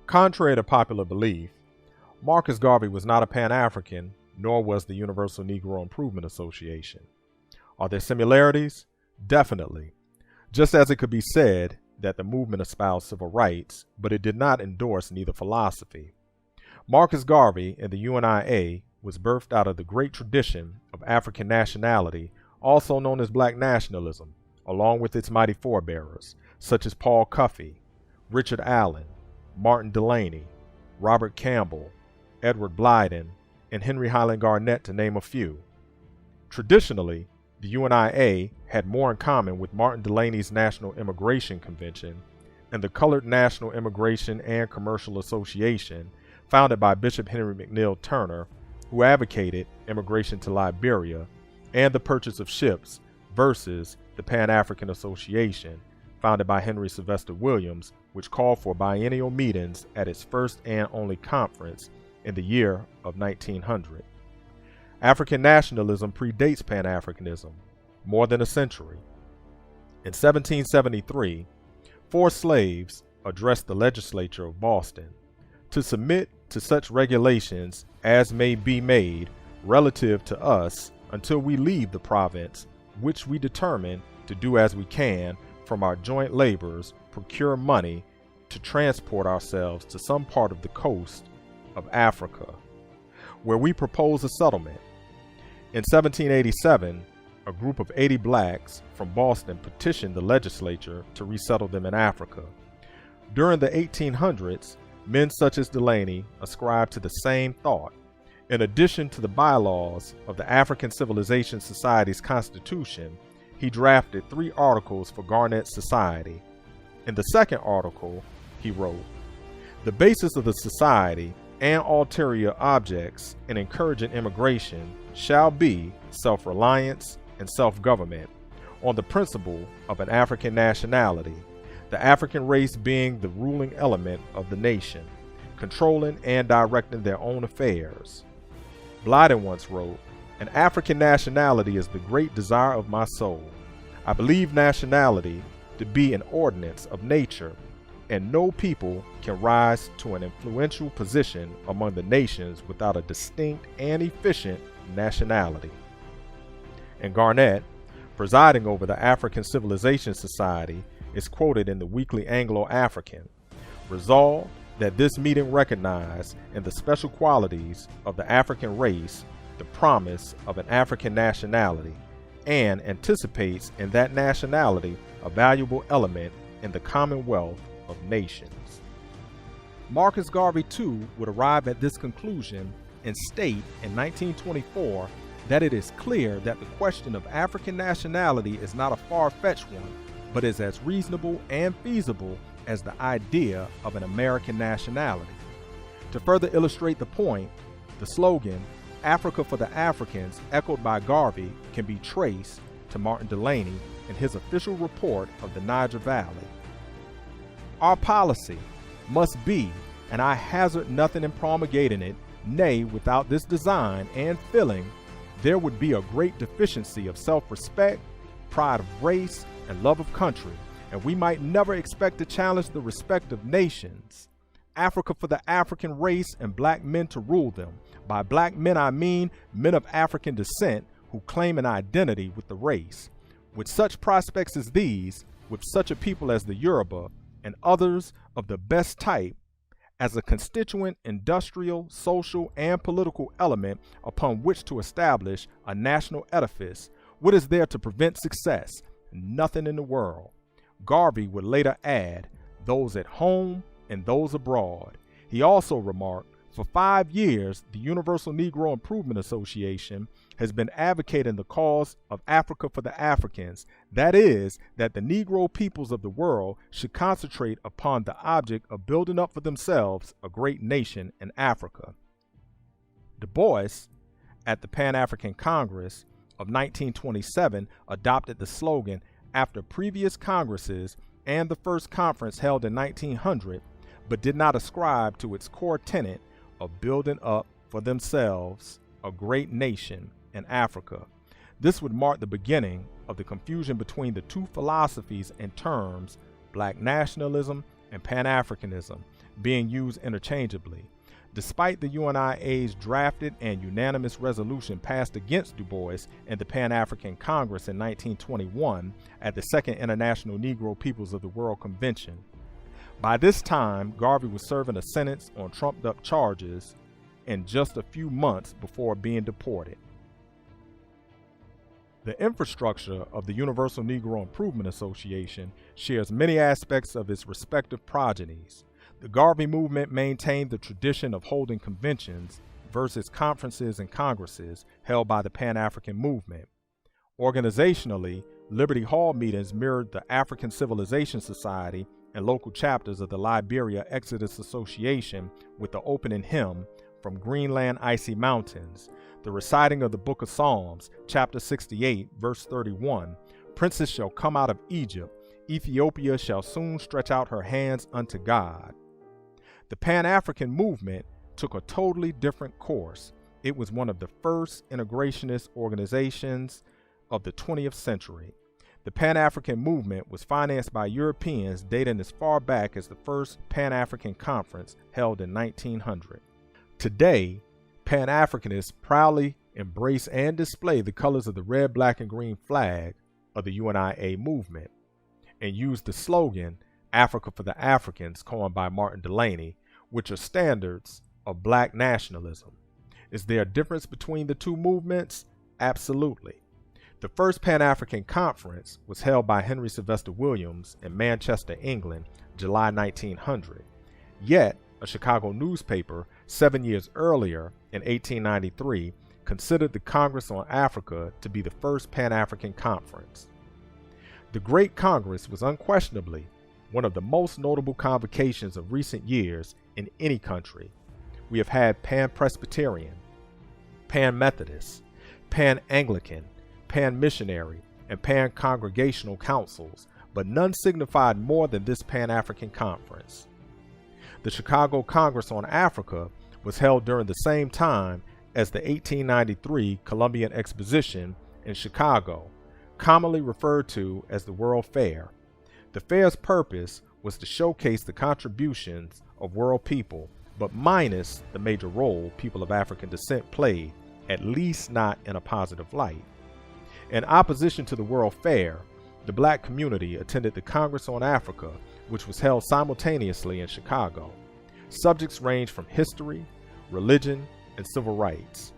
Contrary to popular belief, Marcus Garvey was not a Pan-African, nor was the Universal Negro Improvement Association. Are there similarities? Definitely. Just as it could be said that the movement espoused civil rights, but it did not endorse neither philosophy. Marcus Garvey and the UNIA was birthed out of the great tradition of African nationality, also known as Black nationalism, along with its mighty forebearers, such as Paul Cuffey, Richard Allen, Martin Delany, Robert Campbell, Edward Blyden, and Henry Highland Garnett, to name a few. Traditionally, the UNIA had more in common with Martin Delany's National Immigration Convention and the Colored National Immigration and Commercial Association, founded by Bishop Henry McNeill Turner, who advocated immigration to Liberia, and the purchase of ships versus the Pan-African Association, founded by Henry Sylvester Williams, which called for biennial meetings at its first and only conference in the year of 1900. African nationalism predates Pan-Africanism more than a century. In 1773, 4 slaves addressed the legislature of Boston to submit to such regulations as may be made relative to us until we leave the province, which we determine to do as we can from our joint labors procure money to transport ourselves to some part of the coast of Africa, where we propose a settlement. In 1787, a group of 80 blacks from Boston petitioned the legislature to resettle them in Africa. During the 1800s, men such as Delany ascribed to the same thought. In addition to the bylaws of the African Civilization Society's constitution, he drafted 3 articles for Garnett's society. In the second article, he wrote, "The basis of the society and ulterior objects in encouraging immigration shall be self-reliance and self-government on the principle of an African nationality, the African race being the ruling element of the nation, controlling and directing their own affairs." Blyden once wrote, "An African nationality is the great desire of my soul. I believe nationality to be an ordinance of nature, and no people can rise to an influential position among the nations without a distinct and efficient nationality." And Garnett, presiding over the African Civilization Society, is quoted in the Weekly Anglo-African, "Resolved that this meeting recognize in the special qualities of the African race the promise of an African nationality, and anticipates in that nationality a valuable element in the commonwealth of nations." Marcus Garvey, too, would arrive at this conclusion and state in 1924 that it is clear that the question of African nationality is not a far-fetched one, but is as reasonable and feasible as the idea of an American nationality. To further illustrate the point, the slogan, "Africa for the Africans," echoed by Garvey, can be traced to Martin Delany in his official report of the Niger Valley. "Our policy must be, and I hazard nothing in promulgating it, nay, without this design and feeling, there would be a great deficiency of self-respect, pride of race, and love of country, and we might never expect to challenge the respect of nations. Africa for the African race and black men to rule them. By black men I mean men of African descent who claim an identity with the race. With such prospects as these, with such a people as the Yoruba, and others of the best type, as a constituent industrial, social, and political element upon which to establish a national edifice, what is there to prevent success? Nothing in the world." Garvey would later add, "those at home and those abroad." He also remarked, "For 5 years, the Universal Negro Improvement Association has been advocating the cause of Africa for the Africans, that is, that the Negro peoples of the world should concentrate upon the object of building up for themselves a great nation in Africa." Du Bois, at the Pan-African Congress of 1927, adopted the slogan after previous congresses and the first conference held in 1900, but did not ascribe to its core tenet of building up for themselves a great nation in Africa. This would mark the beginning of the confusion between the two philosophies and terms, Black nationalism and Pan-Africanism. being used interchangeably. Despite the UNIA's drafted and unanimous resolution passed against Du Bois in the Pan-African Congress in 1921 at the Second International Negro Peoples of the World Convention, by this time, Garvey was serving a sentence on trumped-up charges in just a few months before being deported. The infrastructure of the Universal Negro Improvement Association shares many aspects of its respective progenies. The Garvey movement maintained the tradition of holding conventions versus conferences and congresses held by the Pan-African movement. Organizationally, Liberty Hall meetings mirrored the African Civilization Society and local chapters of the Liberia Exodus Association, with the opening hymn, "From Greenland Icy Mountains," the reciting of the Book of Psalms, chapter 68, verse 31, "Princes shall come out of Egypt, Ethiopia shall soon stretch out her hands unto God." The Pan-African movement took a totally different course. It was one of the first integrationist organizations of the 20th century. The Pan-African movement was financed by Europeans dating as far back as the first Pan-African Conference held in 1900. Today, Pan-Africanists proudly embrace and display the colors of the red, black, and green flag of the UNIA movement and use the slogan, "Africa for the Africans," coined by Martin Delany, which are standards of black nationalism. Is there a difference between the two movements? Absolutely. The first Pan-African Conference was held by Henry Sylvester Williams in Manchester, England, July 1900. Yet, a Chicago newspaper 7 years earlier, in 1893, considered the Congress on Africa to be the first Pan-African Conference. The Great Congress was unquestionably one of the most notable convocations of recent years in any country. We have had Pan-Presbyterian, Pan-Methodist, Pan-Anglican, Pan-Missionary, and Pan-Congregational councils, but none signified more than this Pan-African Conference. The Chicago Congress on Africa was held during the same time as the 1893 Columbian Exposition in Chicago, commonly referred to as the World Fair. The fair's purpose was to showcase the contributions of world people, but minus the major role people of African descent played, at least not in a positive light. In opposition to the World Fair, the black community attended the Congress on Africa, which was held simultaneously in Chicago. Subjects ranged from history, religion, and civil rights.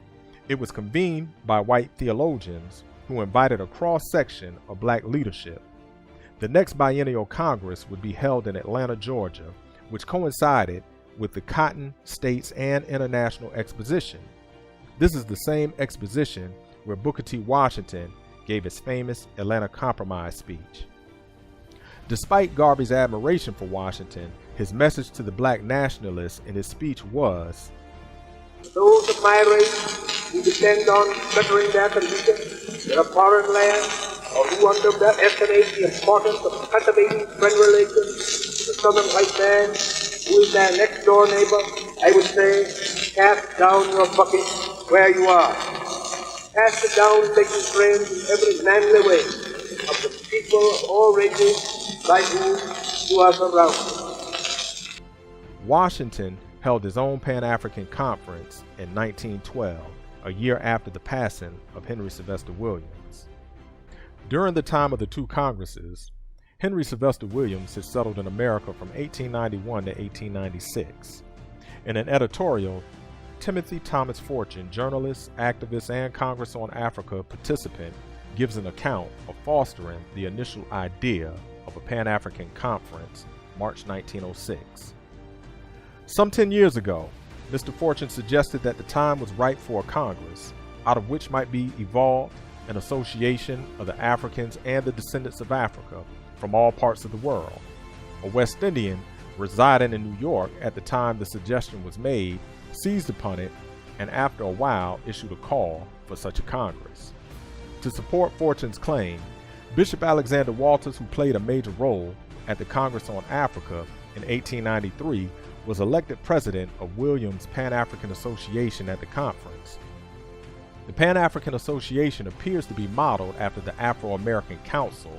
It was convened by white theologians who invited a cross-section of black leadership. The next biennial Congress would be held in Atlanta, Georgia, which coincided with the Cotton, States, and International Exposition. This is the same exposition where Booker T. Washington gave his famous Atlanta Compromise speech. Despite Garvey's admiration for Washington, his message to the black nationalists in his speech was, "Those of my race who depend on bettering their condition in a foreign land, or who underestimate the importance of cultivating friend relations with the southern white man, who is their next door neighbor, I would say, cast down your bucket where you are. Cast it down, making friends in every manly way of the people or races by whom you are surrounded." Washington held his own Pan-African Conference in 1912, a year after the passing of Henry Sylvester Williams. During the time of the two Congresses, Henry Sylvester Williams had settled in America from 1891 to 1896. In an editorial, Timothy Thomas Fortune, journalist, activist, and Congress on Africa participant, gives an account of fostering the initial idea of a Pan-African Conference, March 1906. Some 10 years ago, Mr. Fortune suggested that the time was right for a Congress, out of which might be evolved an association of the Africans and the descendants of Africa from all parts of the world. A West Indian residing in New York at the time the suggestion was made seized upon it and after a while issued a call for such a Congress. To support Fortune's claim, Bishop Alexander Walters, who played a major role at the Congress on Africa in 1893, was elected president of Williams Pan-African Association at the conference. The Pan-African Association appears to be modeled after the Afro-American Council,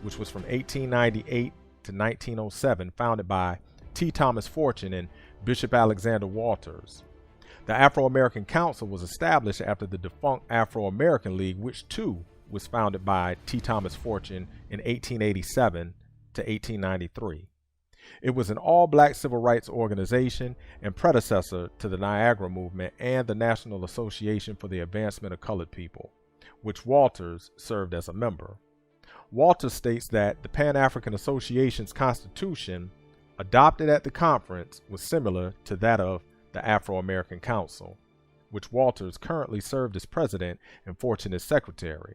which was from 1898 to 1907, founded by T. Thomas Fortune and Bishop Alexander Walters. The Afro-American Council was established after the defunct Afro-American League, which too was founded by T. Thomas Fortune in 1887 to 1893. It was an all-black civil rights organization and predecessor to the Niagara Movement and the National Association for the Advancement of Colored People, which Walters served as a member. Walters states that the Pan-African Association's constitution, adopted at the conference, was similar to that of the Afro-American Council, which Walters currently served as president and Fortune as secretary.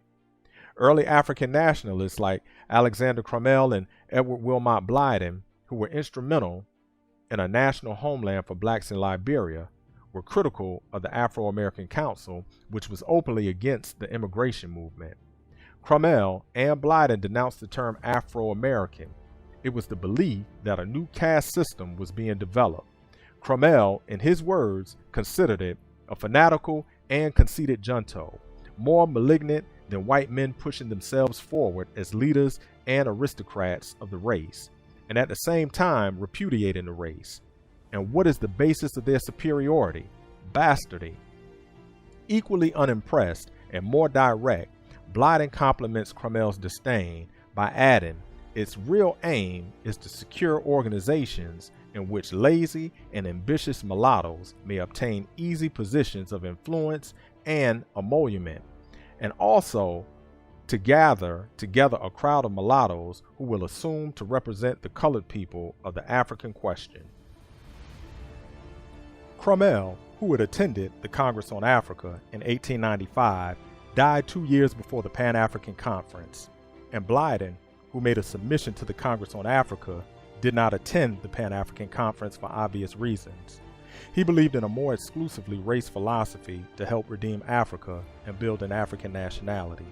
Early African nationalists like Alexander Crummell and Edward Wilmot Blyden, who were instrumental in a national homeland for blacks in Liberia, were critical of the Afro-American Council, which was openly against the immigration movement. Crummell and Blyden denounced the term Afro-American. It was the belief that a new caste system was being developed. Crummell, in his words, considered it a fanatical and conceited junto, more malignant than white men pushing themselves forward as leaders and aristocrats of the race, and at the same time repudiating the race. And what is the basis of their superiority? Bastardy. Equally unimpressed and more direct, Blyden compliments Crummell's disdain by adding, its real aim is to secure organizations in which lazy and ambitious mulattoes may obtain easy positions of influence and emolument, and also to gather together a crowd of mulattoes who will assume to represent the colored people of the African question. Crummell, who had attended the Congress on Africa in 1895, died 2 years before the Pan-African Conference, and Blyden, who made a submission to the Congress on Africa, did not attend the Pan-African Conference for obvious reasons. He believed in a more exclusively race philosophy to help redeem Africa and build an African nationality.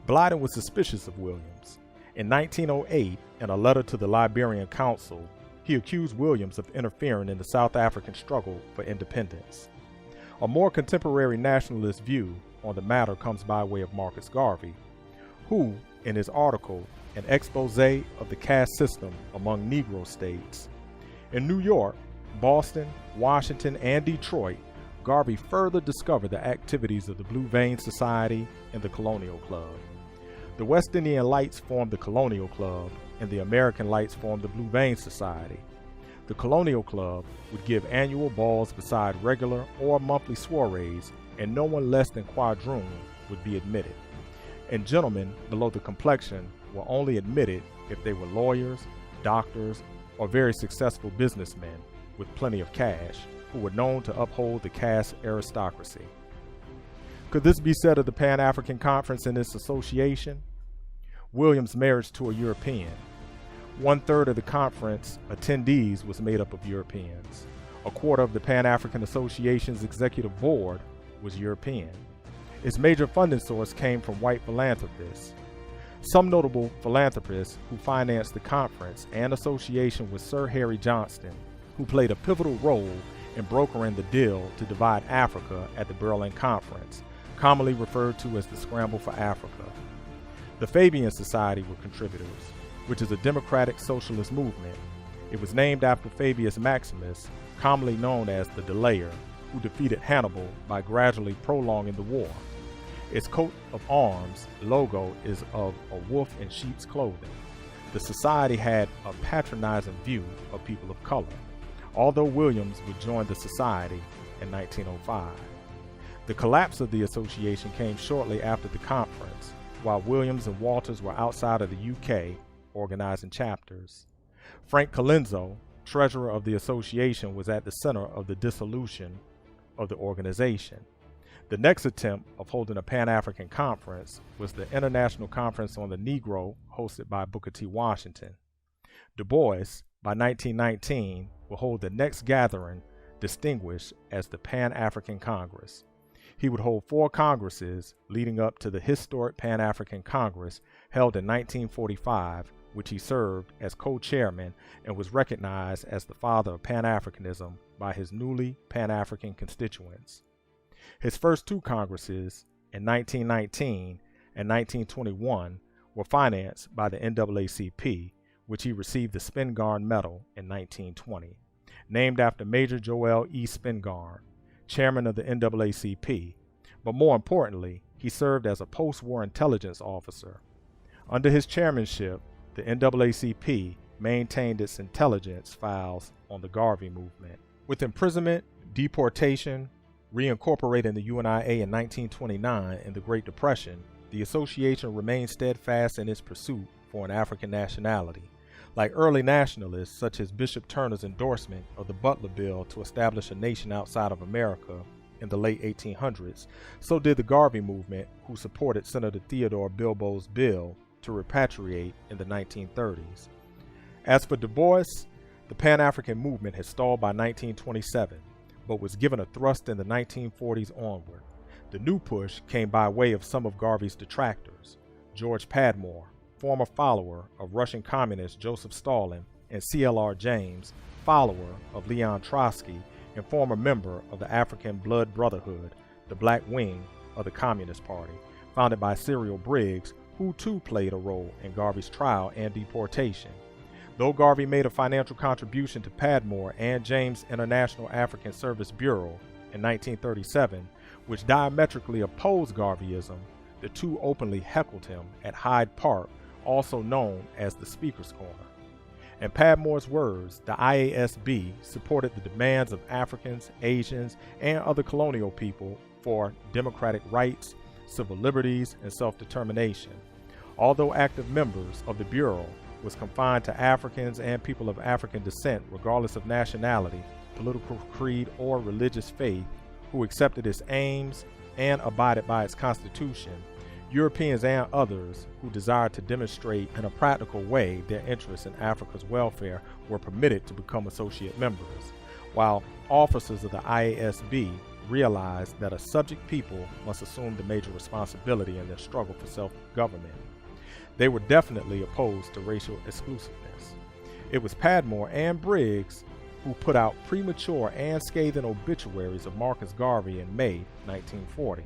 Blyden was suspicious of Williams. In 1908, in a letter to the Liberian Council, he accused Williams of interfering in the South African struggle for independence. A more contemporary nationalist view on the matter comes by way of Marcus Garvey, who, in his article, An Expose of the Caste System Among Negro States, in New York, Boston, Washington, and Detroit, Garvey further discovered the activities of the Blue Vein Society and the Colonial Club. The West Indian Lights formed the Colonial Club, and the American Lights formed the Blue Vein Society. The Colonial Club would give annual balls beside regular or monthly soirees, and no one less than quadroon would be admitted. And gentlemen below the complexion were only admitted if they were lawyers, doctors, or very successful businessmen with plenty of cash, who were known to uphold the caste aristocracy. Could this be said of the Pan-African Conference and its association? Williams' marriage to a European. 1/3 of the conference attendees was made up of Europeans. 1/4 of the Pan-African Association's executive board was European. Its major funding source came from white philanthropists. Some notable philanthropists who financed the conference and association was Sir Harry Johnston, who played a pivotal role in brokering the deal to divide Africa at the Berlin Conference, commonly referred to as the Scramble for Africa. The Fabian Society were contributors, which is a democratic socialist movement. It was named after Fabius Maximus, commonly known as the Delayer, who defeated Hannibal by gradually prolonging the war. Its coat of arms logo is of a wolf in sheep's clothing. The society had a patronizing view of people of color, although Williams would join the society in 1905. The collapse of the association came shortly after the conference, while Williams and Walters were outside of the UK organizing chapters. Frank Colenso, treasurer of the association, was at the center of the dissolution of the organization. The next attempt of holding a Pan-African conference was the International Conference on the Negro, hosted by Booker T. Washington. Du Bois, by 1919, will hold the next gathering, distinguished as the Pan-African Congress. He would hold 4 congresses leading up to the historic Pan-African Congress held in 1945, which he served as co-chairman and was recognized as the father of Pan-Africanism by his newly Pan-African constituents. His first 2 congresses, in 1919 and 1921, were financed by the NAACP, which he received the Spingarn Medal in 1920, named after Major Joel E. Spingarn, chairman of the NAACP, but more importantly, he served as a post-war intelligence officer. Under his chairmanship, the NAACP maintained its intelligence files on the Garvey movement. With imprisonment, deportation, reincorporating the UNIA in 1929 in the Great Depression, the association remained steadfast in its pursuit for an African nationality. Like early nationalists such as Bishop Turner's endorsement of the Butler Bill to establish a nation outside of America in the late 1800s, so did the Garvey movement, who supported Senator Theodore Bilbo's bill to repatriate in the 1930s. As for Du Bois, the Pan-African movement had stalled by 1927, but was given a thrust in the 1940s onward. The new push came by way of some of Garvey's detractors, George Padmore, former follower of Russian communist Joseph Stalin, and C.L.R. James, follower of Leon Trotsky and former member of the African Blood Brotherhood, the black wing of the Communist Party, founded by Cyril Briggs, who too played a role in Garvey's trial and deportation. Though Garvey made a financial contribution to Padmore and James' International African Service Bureau in 1937, which diametrically opposed Garveyism, the two openly heckled him at Hyde Park, also known as the Speaker's Corner. In Padmore's words, the IASB supported the demands of Africans, Asians, and other colonial people for democratic rights, civil liberties, and self-determination. Although active members of the Bureau was confined to Africans and people of African descent regardless of nationality, political creed, or religious faith, who accepted its aims and abided by its constitution, Europeans and others who desired to demonstrate in a practical way their interest in Africa's welfare were permitted to become associate members, while officers of the IASB realized that a subject people must assume the major responsibility in their struggle for self-government. They were definitely opposed to racial exclusiveness. It was Padmore and Briggs who put out premature and scathing obituaries of Marcus Garvey in May 1940,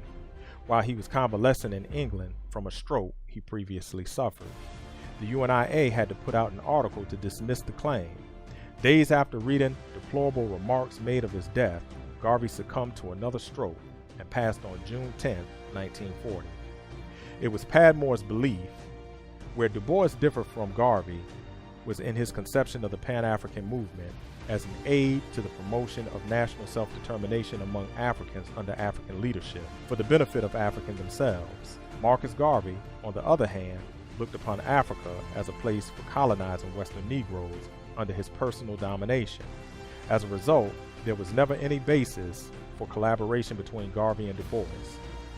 while he was convalescing in England from a stroke he previously suffered. The UNIA had to put out an article to dismiss the claim. Days after reading deplorable remarks made of his death, Garvey succumbed to another stroke and passed on June 10, 1940. It was Padmore's belief, where Du Bois differed from Garvey, was in his conception of the Pan-African movement as an aid to the promotion of national self-determination among Africans under African leadership for the benefit of Africans themselves. Marcus Garvey, on the other hand, looked upon Africa as a place for colonizing Western Negroes under his personal domination. As a result, there was never any basis for collaboration between Garvey and Du Bois,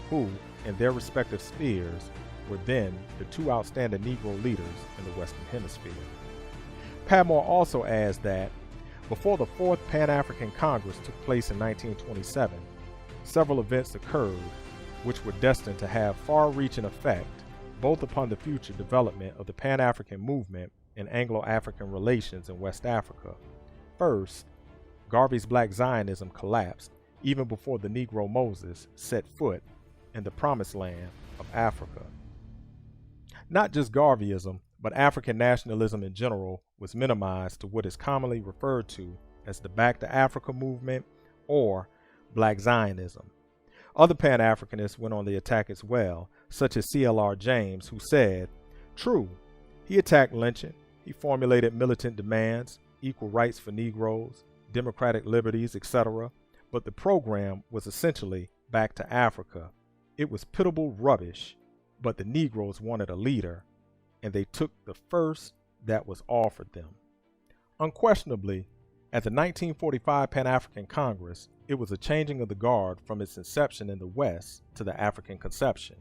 who, in their respective spheres, were then the two outstanding Negro leaders in the Western Hemisphere. Padmore also adds that before the Fourth Pan-African Congress took place in 1927, several events occurred which were destined to have far-reaching effect both upon the future development of the Pan-African movement and Anglo-African relations in West Africa. First, Garvey's Black Zionism collapsed even before the Negro Moses set foot in the Promised Land of Africa. Not just Garveyism, but African nationalism in general was minimized to what is commonly referred to as the Back to Africa movement or Black Zionism. Other Pan-Africanists went on the attack as well, such as C.L.R. James, who said, "True, he attacked lynching, he formulated militant demands, equal rights for Negroes, democratic liberties, etc., but the program was essentially back to Africa. It was pitiable rubbish, but the Negroes wanted a leader, and they took the first that was offered them." Unquestionably, at the 1945 Pan-African Congress, it was a changing of the guard from its inception in the West to the African conception,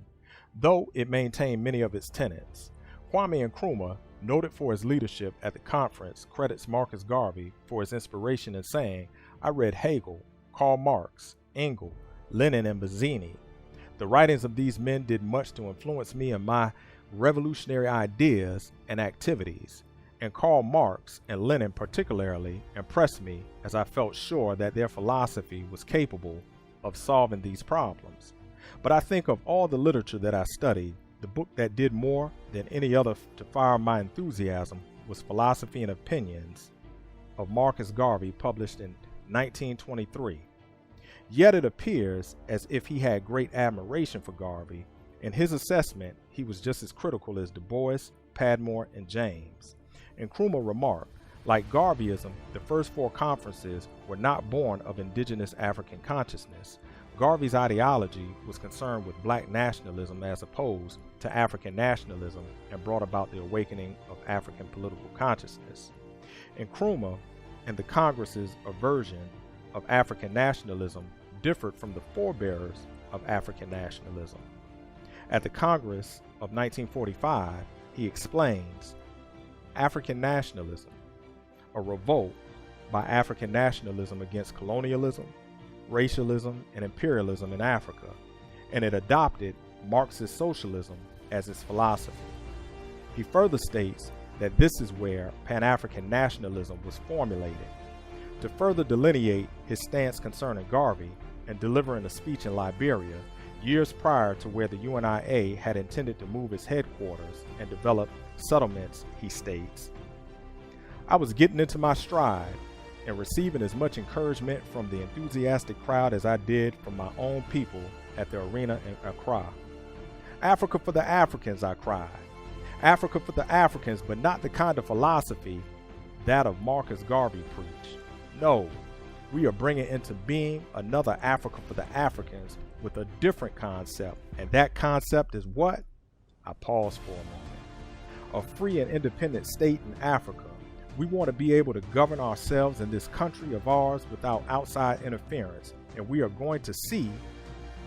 though it maintained many of its tenets. Kwame Nkrumah, noted for his leadership at the conference, credits Marcus Garvey for his inspiration in saying, "I read Hegel, Karl Marx, Engels, Lenin, and Mazzini. The writings of these men did much to influence me in my revolutionary ideas and activities, and Karl Marx and Lenin particularly impressed me as I felt sure that their philosophy was capable of solving these problems. But I think of all the literature that I studied, the book that did more than any other to fire my enthusiasm was Philosophy and Opinions of Marcus Garvey, published in 1923. Yet it appears as if he had great admiration for Garvey. In his assessment, he was just as critical as Du Bois, Padmore, and James. Nkrumah remarked, like Garveyism, the first four conferences were not born of indigenous African consciousness. Garvey's ideology was concerned with black nationalism as opposed to African nationalism and brought about the awakening of African political consciousness. Nkrumah and the Congress's aversion of African nationalism differed from the forebearers of African nationalism. At the Congress of 1945, he explains African nationalism, a revolt by African nationalism against colonialism, racialism, and imperialism in Africa, and it adopted Marxist socialism as its philosophy. He further states that this is where Pan-African nationalism was formulated. To further delineate his stance concerning Garvey and delivering a speech in Liberia, years prior to where the UNIA had intended to move its headquarters and develop settlements, he states, "I was getting into my stride and receiving as much encouragement from the enthusiastic crowd as I did from my own people at the arena in Accra. Africa for the Africans, I cried. Africa for the Africans, but not the kind of philosophy that of Marcus Garvey preached. No, we are bringing into being another Africa for the Africans with a different concept, and that concept is what?" I paused for a moment. "A free and independent state in Africa. We want to be able to govern ourselves in this country of ours without outside interference, and we are going to see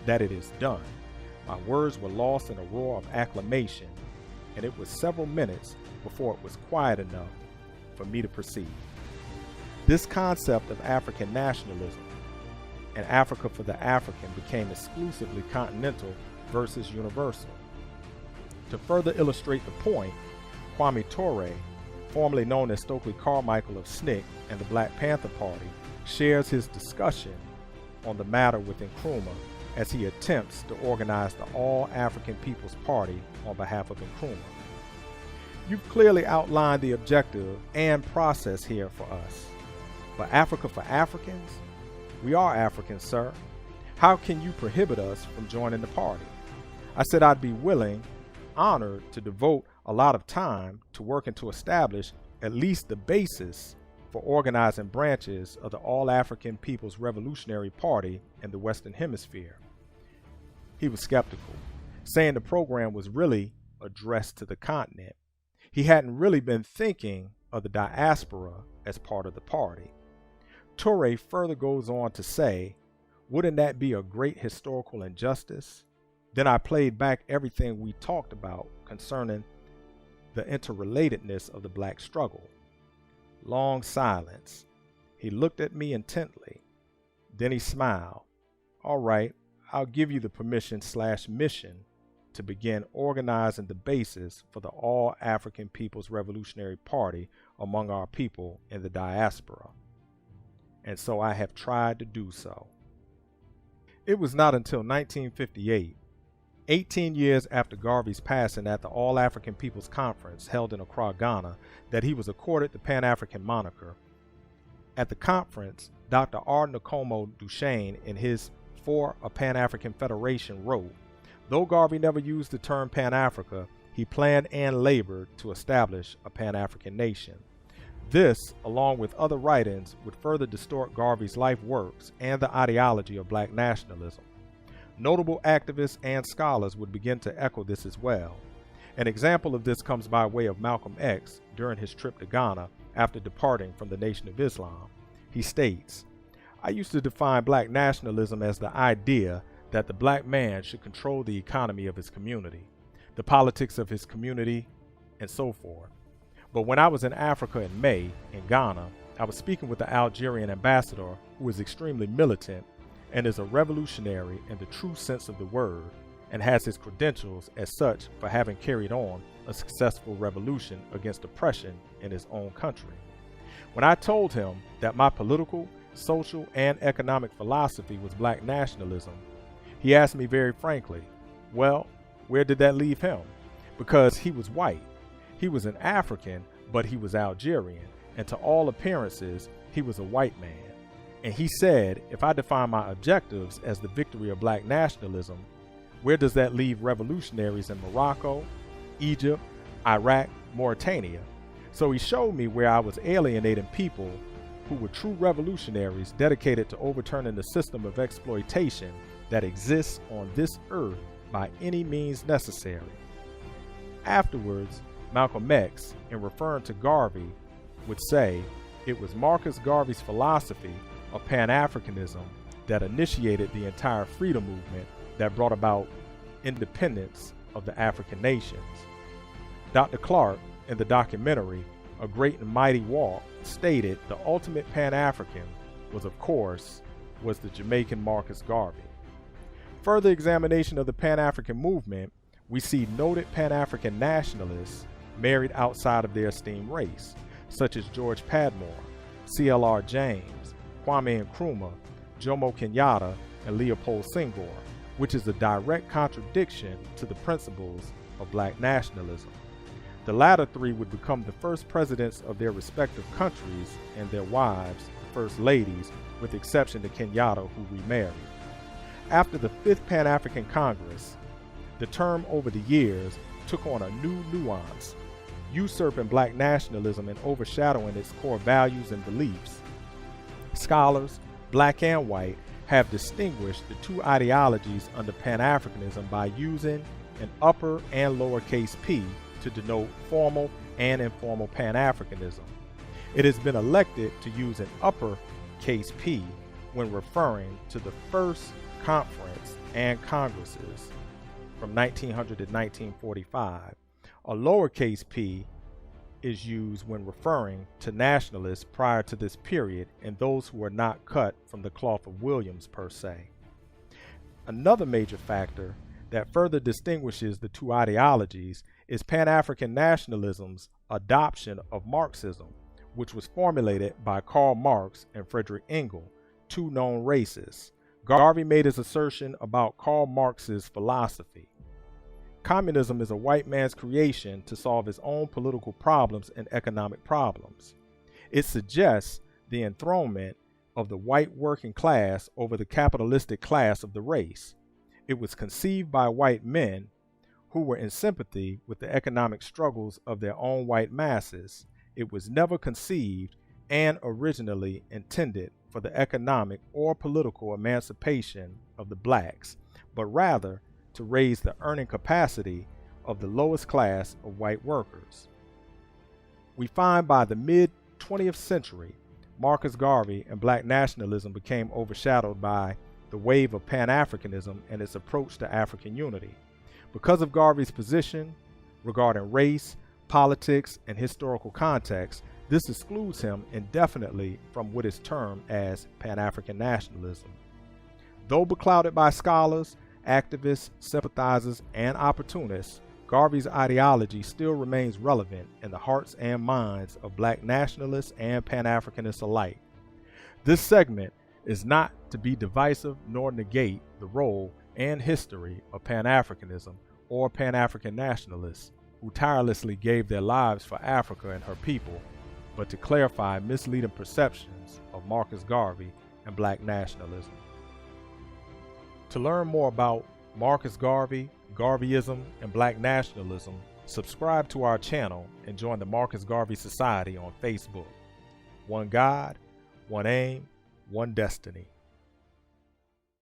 that it is done." My words were lost in a roar of acclamation, and it was several minutes before it was quiet enough for me to proceed. This concept of African nationalism and Africa for the African became exclusively continental versus universal. To further illustrate the point, Kwame Ture, formerly known as Stokely Carmichael of SNCC and the Black Panther Party, shares his discussion on the matter with Nkrumah as he attempts to organize the All-African People's Party on behalf of Nkrumah. "You've clearly outlined the objective and process here for us. But Africa for Africans? We are Africans, sir. How can you prohibit us from joining the party?" I said I'd be willing, honored to devote a lot of time to working to establish at least the basis for organizing branches of the All-African People's Revolutionary Party in the Western Hemisphere. He was skeptical, saying the program was really addressed to the continent. He hadn't really been thinking of the diaspora as part of the party. Ture further goes on to say, "Wouldn't that be a great historical injustice?" Then I played back everything we talked about concerning the interrelatedness of the black struggle. Long silence. He looked at me intently. Then he smiled. "All right, I'll give you the permission/mission to begin organizing the basis for the All-African People's Revolutionary Party among our people in the diaspora. And so I have tried to do so." It was not until 1958, 18 years after Garvey's passing at the All-African People's Conference held in Accra, Ghana, that he was accorded the Pan-African moniker. At the conference, Dr. R. Nkomo Duchesne, in his For a Pan-African Federation, wrote, "Though Garvey never used the term Pan-Africa, he planned and labored to establish a Pan-African nation." This, along with other writings, would further distort Garvey's life works and the ideology of black nationalism. Notable activists and scholars would begin to echo this as well. An example of this comes by way of Malcolm X during his trip to Ghana after departing from the Nation of Islam. He states, "I used to define black nationalism as the idea that the black man should control the economy of his community, the politics of his community, and so forth. But when I was in Africa in May, in Ghana, I was speaking with the Algerian ambassador, who is extremely militant and is a revolutionary in the true sense of the word, and has his credentials as such for having carried on a successful revolution against oppression in his own country. When I told him that my political, social, and economic philosophy was black nationalism, he asked me very frankly, well, where did that leave him? Because he was white. He was an African, but he was Algerian, and to all appearances, he was a white man. And he said, if I define my objectives as the victory of black nationalism, where does that leave revolutionaries in Morocco, Egypt, Iraq, Mauritania? So he showed me where I was alienating people who were true revolutionaries dedicated to overturning the system of exploitation that exists on this earth by any means necessary. Afterwards, Malcolm X, in referring to Garvey, would say it was Marcus Garvey's philosophy of Pan-Africanism that initiated the entire freedom movement that brought about independence of the African nations. Dr. Clark, in the documentary A Great and Mighty Walk, stated the ultimate Pan-African was the Jamaican Marcus Garvey. Further examination of the Pan-African movement, we see noted Pan-African nationalists married outside of their esteemed race, such as George Padmore, C.L.R. James, Kwame Nkrumah, Jomo Kenyatta, and Leopold Senghor, which is a direct contradiction to the principles of black nationalism. The latter three would become the first presidents of their respective countries and their wives, first ladies, with exception to Kenyatta, who remarried. After the Fifth Pan-African Congress, the term over the years took on a new nuance, usurping black nationalism and overshadowing its core values and beliefs. Scholars, black and white, have distinguished the two ideologies under Pan-Africanism by using an upper and lowercase p to denote formal and informal Pan-Africanism. It has been elected to use an uppercase p when referring to the first conference and congresses from 1900 to 1945. A lowercase p is used when referring to nationalists prior to this period and those who are not cut from the cloth of Williams per se. Another major factor that further distinguishes the two ideologies is Pan-African nationalism's adoption of Marxism, which was formulated by Karl Marx and Friedrich Engels, two known racists. Garvey made his assertion about Karl Marx's philosophy. Communism is a white man's creation to solve his own political problems and economic problems. It suggests the enthronement of the white working class over the capitalistic class of the race. It was conceived by white men who were in sympathy with the economic struggles of their own white masses. It was never conceived and originally intended for the economic or political emancipation of the blacks, but rather to raise the earning capacity of the lowest class of white workers. We find by the mid-20th century, Marcus Garvey and black nationalism became overshadowed by the wave of Pan-Africanism and its approach to African unity. Because of Garvey's position regarding race, politics, and historical context, this excludes him indefinitely from what is termed as Pan-African nationalism. Though beclouded by scholars, activists, sympathizers, and opportunists, Garvey's ideology still remains relevant in the hearts and minds of black nationalists and Pan-Africanists alike. This segment is not to be divisive nor negate the role and history of Pan-Africanism or Pan-African nationalists who tirelessly gave their lives for Africa and her people, but to clarify misleading perceptions of Marcus Garvey and black nationalism. To learn more about Marcus Garvey, Garveyism, and black nationalism, subscribe to our channel and join the Marcus Garvey Society on Facebook. One God, one aim, one destiny.